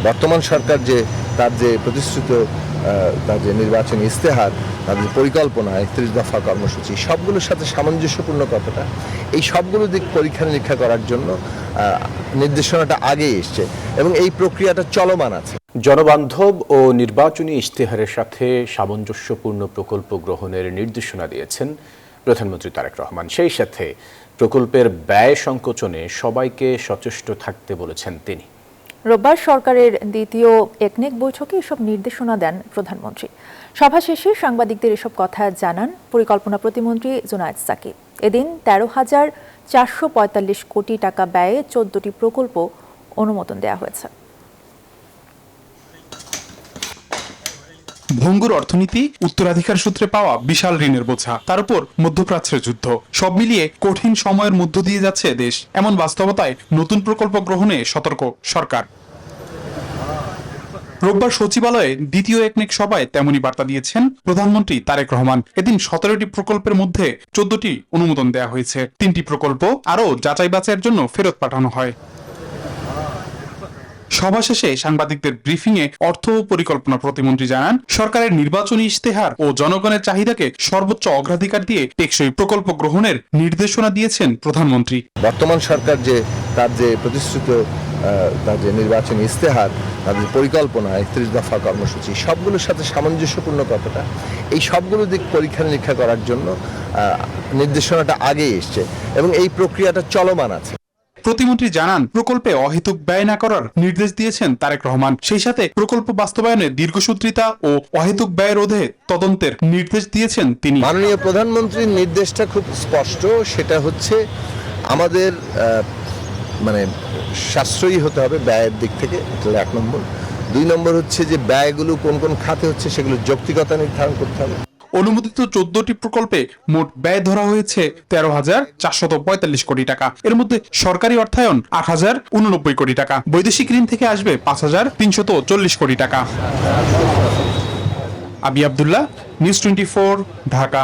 বর্তমান সরকার যে তার যে প্রতিশ্রুত তার যে নির্বাচনী ইস্তেহার, তার যে পরিকল্পনা ৩১ দফা কর্মসূচি, সবগুলোর সাথে সামঞ্জস্যপূর্ণ কতটা, এই সবগুলো দিক পরীক্ষা নিরীক্ষা করার জন্য নির্দেশনাটা আগেই এসছে এবং এই প্রক্রিয়াটা চলমান আছে। জনবান্ধব ও নির্বাচনী ইশতেহারের সাথে সামঞ্জস্যপূর্ণ প্রকল্প গ্রহণের নির্দেশনা দিয়েছেন প্রধানমন্ত্রী তারেক রহমান। সেই সাথে প্রকল্পের ব্যয় সংকোচনে সবাইকে সচেষ্ট থাকতে বলেছেন তিনি। রোববার সরকারের দ্বিতীয় একনেক বৈঠকে এসব নির্দেশনা দেন প্রধানমন্ত্রী। সভা শেষে সাংবাদিকদের এসব কথা জানান পরিকল্পনা প্রতিমন্ত্রী জুনায়েদ সাকিব। এদিন ১৩,৪৪৫ কোটি টাকা ব্যয়ে ১৪টি প্রকল্প অনুমোদন দেওয়া হয়েছে। ভঙ্গুর অর্থনীতি, উত্তরাধিকার সূত্রে পাওয়া বিশাল ঋণের বোঝা, তার উপর মধ্যপ্রাচ্যের যুদ্ধ, সব মিলিয়ে কঠিন সময়ের মধ্য দিয়ে যাচ্ছে দেশ। এমন বাস্তবতায় নতুন প্রকল্প গ্রহণে সতর্ক সরকার। রোববার সচিবালয়ে দ্বিতীয় একনেক সভায় তেমনই বার্তা দিয়েছেন প্রধানমন্ত্রী তারেক রহমান। এদিন 17টি প্রকল্পের মধ্যে 14টি অনুমোদন দেওয়া হয়েছে। 3টি প্রকল্প আরও যাচাই বাছাইয়ের জন্য ফেরত পাঠানো হয়। সভা শেষে সাংবাদিকদের ব্রিফিংয়ে অর্থ ও পরিকল্পনা প্রতিমন্ত্রী জানান, সরকারের নির্বাচনী ইশতেহার ও জনগণের চাহিদাকে সর্বোচ্চ অগ্রাধিকার দিয়ে টেকসই প্রকল্প গ্রহণের নির্দেশনা দিয়েছেন প্রধানমন্ত্রী। বর্তমান সরকার যে তার যে প্রতিশ্রুত তার যে নির্বাচনী ইস্তেহার, তার যে পরিকল্পনা ৩১ দফা কর্মসূচি, সবগুলোর সাথে সামঞ্জস্যপূর্ণ কতটা, এই সবগুলো দিক পরীক্ষা নিরীক্ষা করার জন্য নির্দেশনাটা আগেই এসছে এবং এই প্রক্রিয়াটা চলমান আছে। প্রতিমন্ত্রী জানান, প্রকল্পে অহেতুক ব্যয় না করার নির্দেশ দিয়েছেন তারেক রহমান। সেই সাথে প্রকল্প বাস্তবায়নে দীর্ঘসূত্রিতা ও অহেতুক ব্যয় রোধে তদন্তের নির্দেশ দিয়েছেন তিনি। মাননীয় প্রধানমন্ত্রীর নির্দেশটা খুব স্পষ্ট, সেটা হচ্ছে আমাদের মানে সাশ্রয়ী হতে হবে ব্যয়ের দিক থেকে, এটা ১ নম্বর। ২ নম্বর হচ্ছে যে ব্যয়গুলো কোন কোন খাতে হচ্ছে সেগুলো যৌক্তিকতা নির্ধারণ করতে হবে। অনুমোদিত 14টি প্রকল্পে মোট ব্যয় ধরা হয়েছে ১৩,৪৪৫ কোটি টাকা। এর মধ্যে সরকারি অর্থায়ন ৮,০৮৯ কোটি টাকা, বৈদেশিক ঋণ থেকে আসবে ৫,৩৪০ কোটি টাকা। আবি আব্দুল্লাহ, নিউজ 24, ঢাকা।